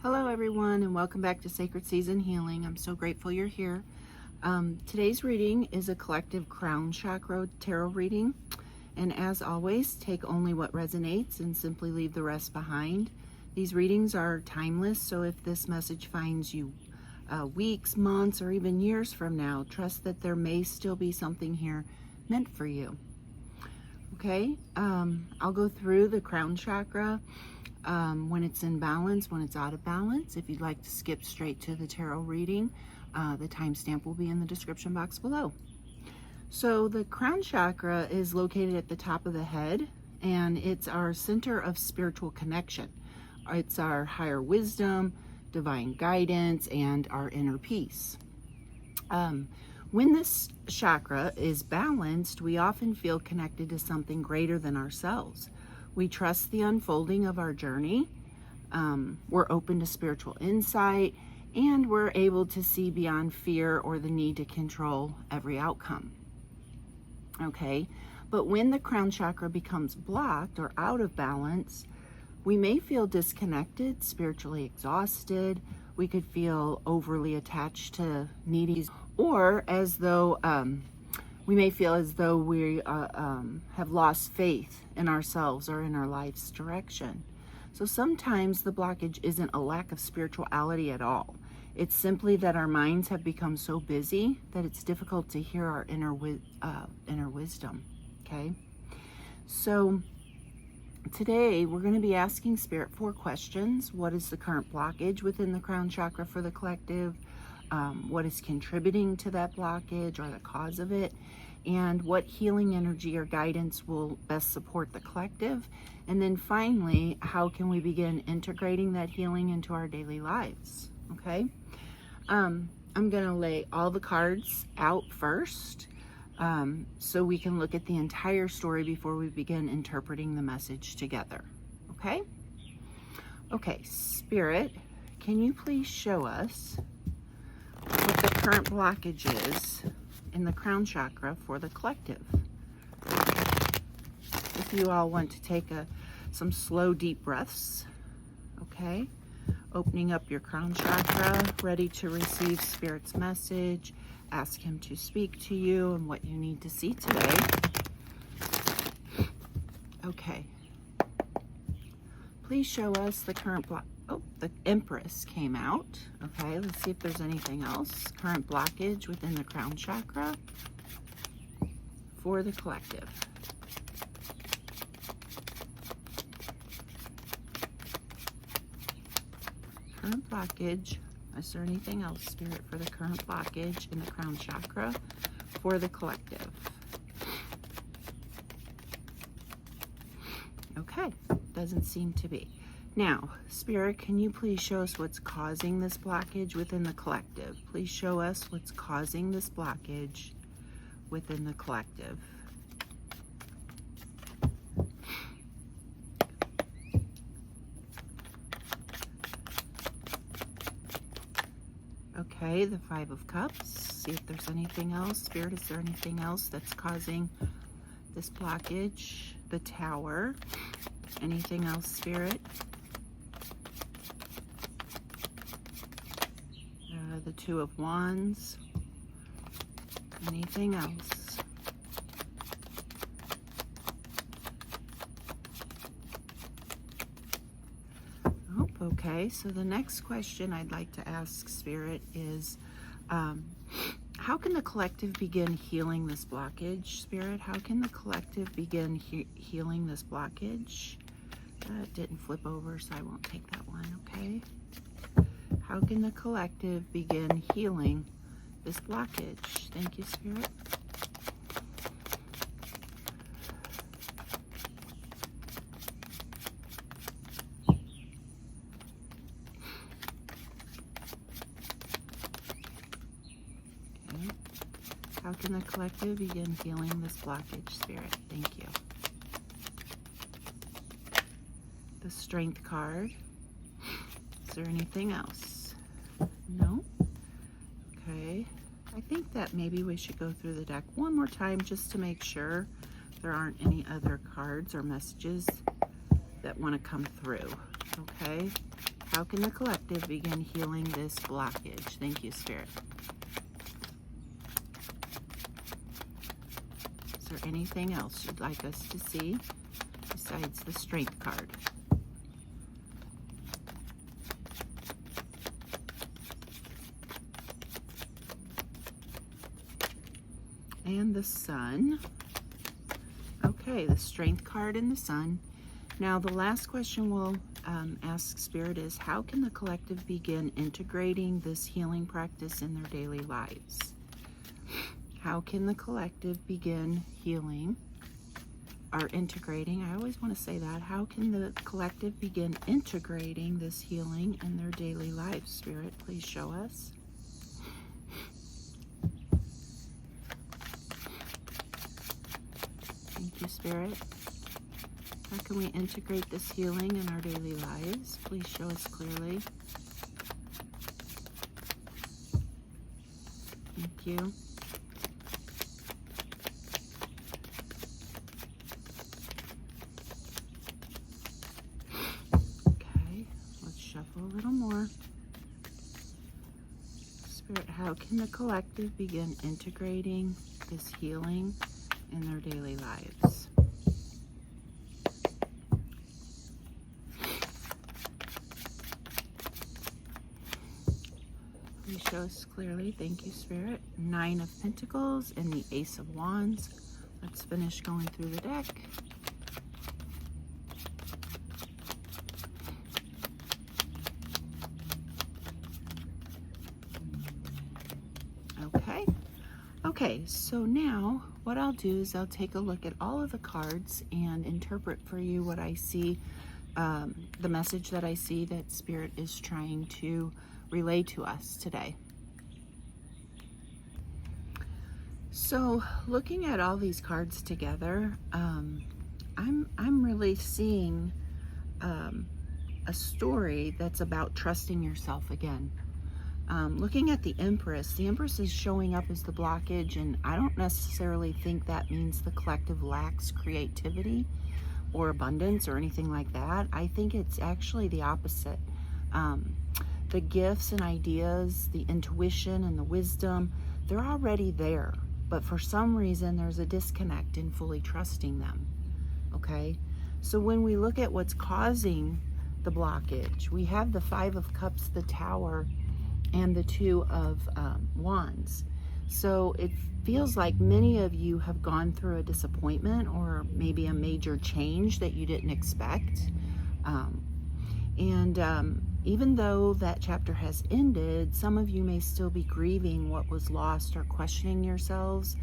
Hello everyone, and welcome back to Sacred Season Healing. I'm so grateful you're here. Today's reading is a collective crown chakra tarot reading, and as always, take only what resonates and simply leave the rest behind. These readings are timeless, so if this message finds you weeks, months, or even years from now, trust that there may still be something here meant for you. Okay, I'll go through the crown chakra. When it's in balance, when it's out of balance. If you'd like to skip straight to the tarot reading, the timestamp will be in the description box below. So the crown chakra is located at the top of the head, and it's our center of spiritual connection. It's our higher wisdom, divine guidance, and our inner peace. When this chakra is balanced, we often feel connected to something greater than ourselves. We trust the unfolding of our journey, we're open to spiritual insight, and we're able to see beyond fear or the need to control every outcome. Okay, but when the crown chakra becomes blocked or out of balance, we may feel disconnected, spiritually exhausted. We could feel overly attached to needy, or as though we may feel as though we have lost faith in ourselves or in our life's direction. So sometimes the blockage isn't a lack of spirituality at all. It's simply that our minds have become so busy that it's difficult to hear our inner wisdom. Okay, so today we're going to be asking Spirit 4 questions. What is the current blockage within the crown chakra for the collective? What is contributing to that blockage or the cause of it, and what healing energy or guidance will best support the collective? And then finally, how can we begin integrating that healing into our daily lives? Okay, I'm going to lay all the cards out first so we can look at the entire story before we begin interpreting the message together. Okay, Spirit, can you please show us what the current blockage is in the crown chakra for the collective? If you all want to take some slow, deep breaths, okay? Opening up your crown chakra, ready to receive Spirit's message. Ask him to speak to you and what you need to see today. Okay. Please show us the current block. Oh, the Empress came out. Okay, let's see if there's anything else. Current blockage within the crown chakra for the collective. Current blockage. Is there anything else, Spirit, for the current blockage in the crown chakra for the collective? Okay, doesn't seem to be. Now, Spirit, can you please show us what's causing this blockage within the collective? Please show us what's causing this blockage within the collective. Okay, the 5 of Cups. See if there's anything else. Spirit, is there anything else that's causing this blockage? The Tower. Anything else, Spirit? The 2 of Wands. Anything else? Oh, okay. So the next question I'd like to ask Spirit is, how can the collective begin healing this blockage, Spirit? How can the collective begin healing this blockage? It didn't flip over, so I won't take that one, okay? How can the collective begin healing this blockage? Thank you, Spirit. Okay. How can the collective begin healing this blockage, Spirit? Thank you. The Strength card. Is there anything else? No? Okay. I think that maybe we should go through the deck one more time just to make sure there aren't any other cards or messages that want to come through. Okay. How can the collective begin healing this blockage? Thank you, Spirit. Is there anything else you'd like us to see besides the Strength card? And the Sun. Okay, the Strength card and the Sun. Now, the last question we'll ask Spirit is, how can the collective begin integrating this healing practice in their daily lives? How can the collective begin healing or integrating? I always want to say that. How can the collective begin integrating this healing in their daily lives? Spirit, please show us. Thank you, Spirit. How can we integrate this healing in our daily lives? Please show us clearly. Thank you. Okay, let's shuffle a little more. Spirit, how can the collective begin integrating this healing in their daily lives? Please show us clearly. Thank you, Spirit. 9 of Pentacles and the Ace of Wands. Let's finish going through the deck. Okay, so now what I'll do is I'll take a look at all of the cards and interpret for you what I see, the message that I see that Spirit is trying to relay to us today. So looking at all these cards together, I'm really seeing a story that's about trusting yourself again. Looking at the Empress is showing up as the blockage, and I don't necessarily think that means the collective lacks creativity or abundance or anything like that. I think it's actually the opposite. The gifts and ideas, the intuition and the wisdom, they're already there, but for some reason there's a disconnect in fully trusting them. Okay, so when we look at what's causing the blockage, we have the 5 of Cups, the Tower, and the 2 of Wands. So it feels like many of you have gone through a disappointment or maybe a major change that you didn't expect. Even though that chapter has ended, some of you may still be grieving what was lost or questioning yourselves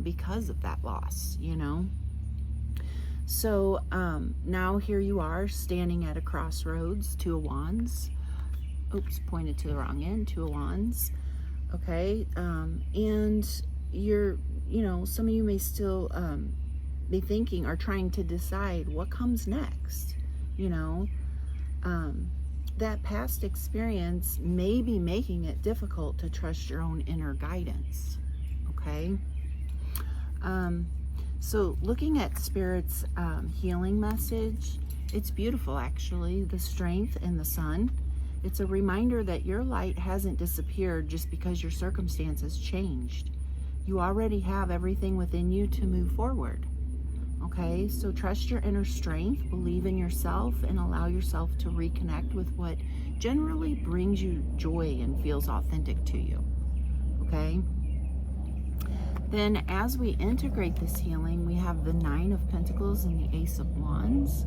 because of that loss, you know? So now here you are standing at a crossroads, 2 of Wands. Oops, pointed to the wrong end, 2 of Wands. Okay, and you're, some of you may still be thinking or trying to decide what comes next. That past experience may be making it difficult to trust your own inner guidance. Okay, so looking at Spirit's healing message, it's beautiful actually. The Strength and the Sun. It's a reminder that your light hasn't disappeared just because your circumstances changed. You already have everything within you to move forward. Okay, so trust your inner strength, believe in yourself, and allow yourself to reconnect with what generally brings you joy and feels authentic to you. Okay? Then as we integrate this healing, we have the 9 of Pentacles and the Ace of Wands.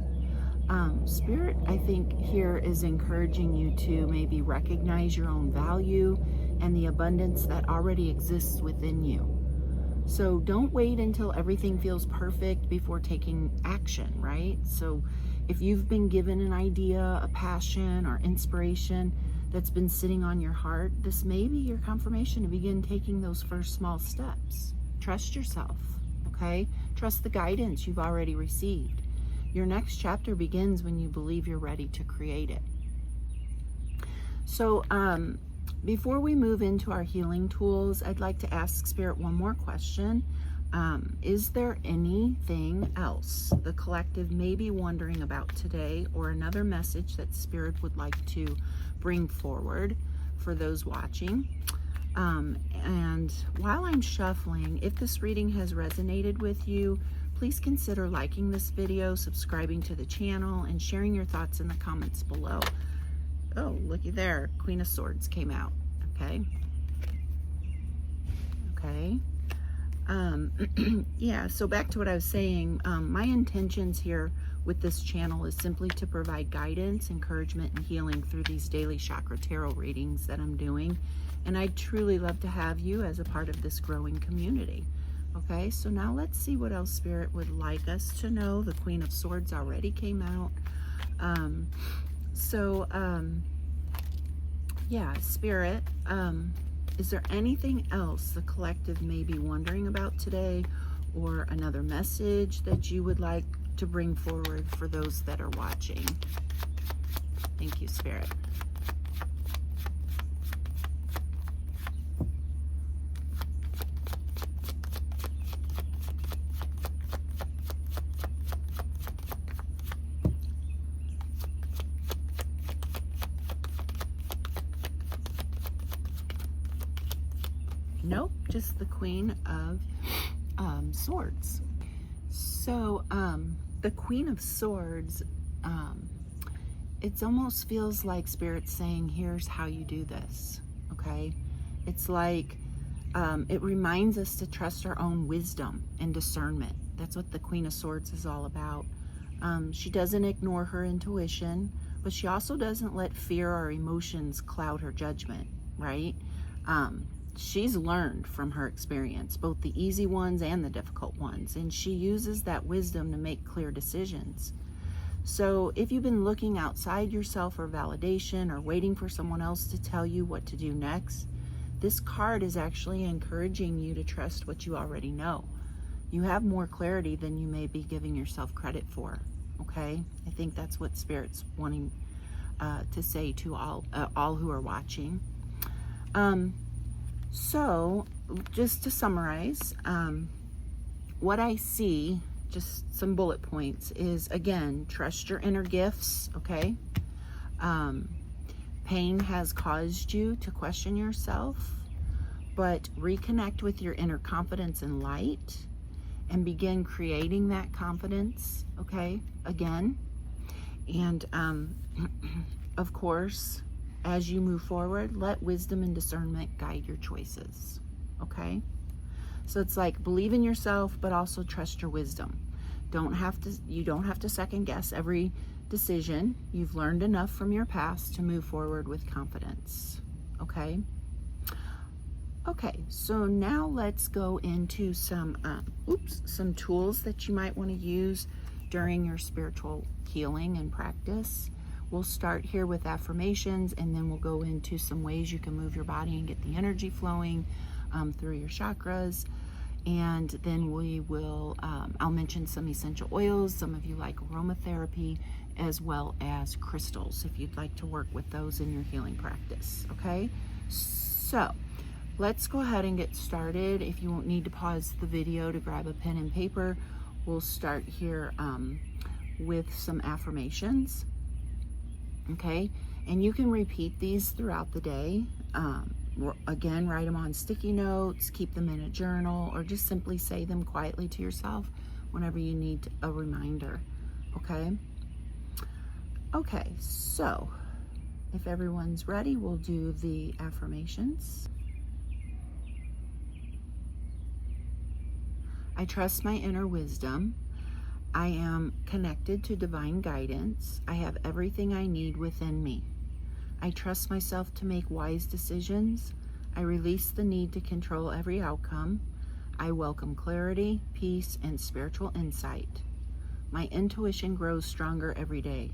Spirit, I think, here is encouraging you to maybe recognize your own value and the abundance that already exists within you. So don't wait until everything feels perfect before taking action, right? So if you've been given an idea, a passion, or inspiration that's been sitting on your heart, this may be your confirmation to begin taking those first small steps. Trust yourself, okay? Trust the guidance you've already received. Your next chapter begins when you believe you're ready to create it. So before we move into our healing tools, I'd like to ask Spirit one more question. Is there anything else the collective may be wondering about today, or another message that Spirit would like to bring forward for those watching? And while I'm shuffling, if this reading has resonated with you, please consider liking this video, subscribing to the channel, and sharing your thoughts in the comments below. Oh, looky there, Queen of Swords came out. Okay. Yeah, so back to what I was saying, my intentions here with this channel is simply to provide guidance, encouragement, and healing through these daily chakra tarot readings that I'm doing. And I'd truly love to have you as a part of this growing community. Okay, so now let's see what else Spirit would like us to know. The Queen of Swords already came out. Yeah, Spirit, is there anything else the collective may be wondering about today, or another message that you would like to bring forward for those that are watching? Thank you, Spirit. Nope, just the Queen of Swords. So the Queen of Swords, it almost feels like Spirit's saying, here's how you do this. Okay, it's like it reminds us to trust our own wisdom and discernment. That's what the Queen of Swords is all about. She doesn't ignore her intuition, but she also doesn't let fear or emotions cloud her judgment, right? She's learned from her experience, both the easy ones and the difficult ones, and she uses that wisdom to make clear decisions. So if you've been looking outside yourself for validation, or waiting for someone else to tell you what to do next, this card is actually encouraging you to trust what you already know. You have more clarity than you may be giving yourself credit for. Okay, I think that's what Spirit's wanting to say to all who are watching. So just to summarize, what I see, just some bullet points, is again, trust your inner gifts. Okay, pain has caused you to question yourself, but reconnect with your inner confidence and light, and begin creating that confidence. Okay, again, and of course, as you move forward, let wisdom and discernment guide your choices. Okay, so it's like, believe in yourself, but also trust your wisdom. You don't have to second guess every decision. You've learned enough from your past to move forward with confidence. Okay, so now let's go into some tools that you might want to use during your spiritual healing and practice. We'll start here with affirmations, and then we'll go into some ways you can move your body and get the energy flowing through your chakras. And then we will, I'll mention some essential oils. Some of you like aromatherapy, as well as crystals, if you'd like to work with those in your healing practice. Okay, so let's go ahead and get started. If you won't need to pause the video to grab a pen and paper, we'll start here with some affirmations. Okay, and you can repeat these throughout the day. Again, write them on sticky notes, keep them in a journal, or just simply say them quietly to yourself whenever you need a reminder. Okay, so if everyone's ready, we'll do the affirmations. I trust my inner wisdom. I am connected to divine guidance. I have everything I need within me. I trust myself to make wise decisions. I release the need to control every outcome. I welcome clarity, peace, and spiritual insight. My intuition grows stronger every day.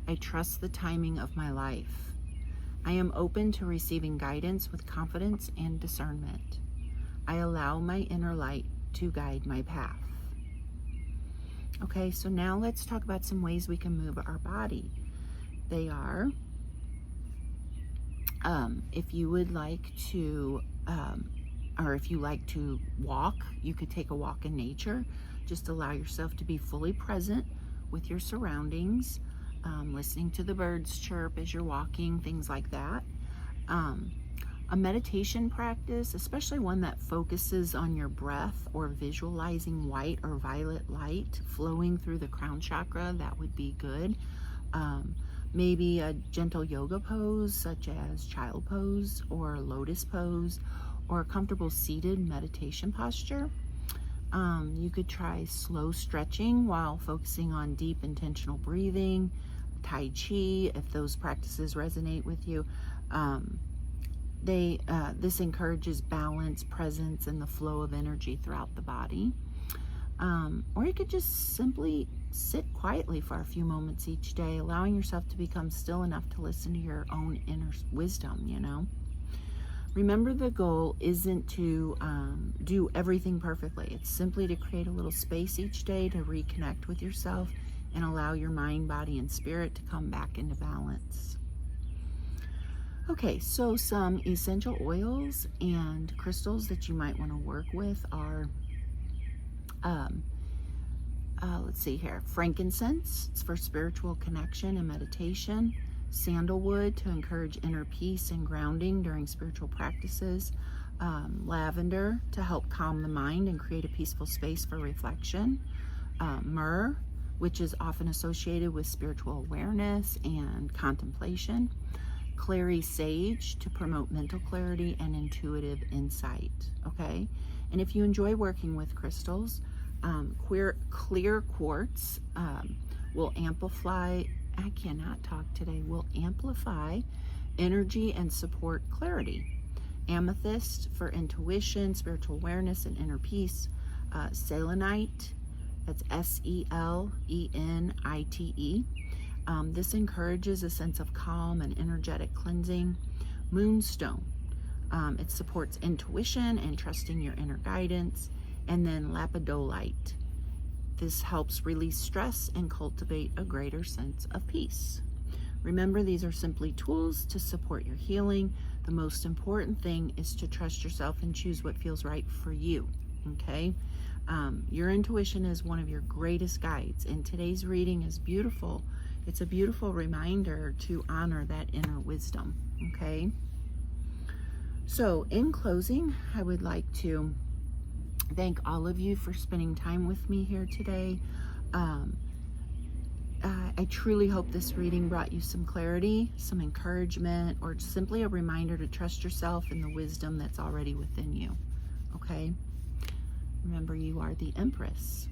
I trust the timing of my life. I am open to receiving guidance with confidence and discernment. I allow my inner light to guide my path. Okay, so now let's talk about some ways we can move our body. They are, if you would like to or if you like to walk, you could take a walk in nature. Just allow yourself to be fully present with your surroundings, listening to the birds chirp as you're walking, things like that. A meditation practice, especially one that focuses on your breath or visualizing white or violet light flowing through the crown chakra, that would be good. Maybe a gentle yoga pose such as child pose or lotus pose, or a comfortable seated meditation posture. You could try slow stretching while focusing on deep intentional breathing, Tai Chi, if those practices resonate with you. This encourages balance, presence, and the flow of energy throughout the body. Or you could just simply sit quietly for a few moments each day, allowing yourself to become still enough to listen to your own inner wisdom, you know. Remember, the goal isn't to do everything perfectly. It's simply to create a little space each day to reconnect with yourself and allow your mind, body, and spirit to come back into balance. Okay, so some essential oils and crystals that you might want to work with are, let's see here, frankincense, it's for spiritual connection and meditation. Sandalwood, to encourage inner peace and grounding during spiritual practices. Lavender, to help calm the mind and create a peaceful space for reflection. Myrrh, which is often associated with spiritual awareness and contemplation. Clary sage, to promote mental clarity and intuitive insight. Okay, and if you enjoy working with crystals, clear quartz will amplify, I cannot talk today, will amplify energy and support clarity. Amethyst, for intuition, spiritual awareness, and inner peace. Selenite, that's Selenite. This encourages a sense of calm and energetic cleansing. Moonstone, it supports intuition and trusting your inner guidance. And then lapidolite, this helps release stress and cultivate a greater sense of peace. Remember, these are simply tools to support your healing. The most important thing is to trust yourself and choose what feels right for you, okay? Your intuition is one of your greatest guides, and today's reading is beautiful. It's a beautiful reminder to honor that inner wisdom, okay? So, in closing, I would like to thank all of you for spending time with me here today. I truly hope this reading brought you some clarity, some encouragement, or simply a reminder to trust yourself and the wisdom that's already within you. Okay? Remember, you are the Empress.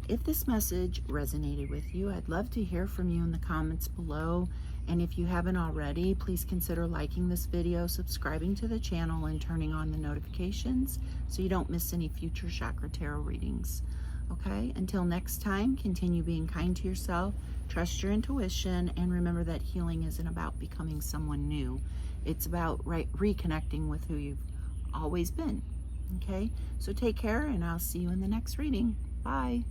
If this message resonated with you, I'd love to hear from you in the comments below. And if you haven't already, please consider liking this video, subscribing to the channel, and turning on the notifications so you don't miss any future chakra tarot readings. Okay, until next time, continue being kind to yourself, trust your intuition, and remember that healing isn't about becoming someone new. It's about reconnecting with who you've always been. Okay, so take care, and I'll see you in the next reading. Bye.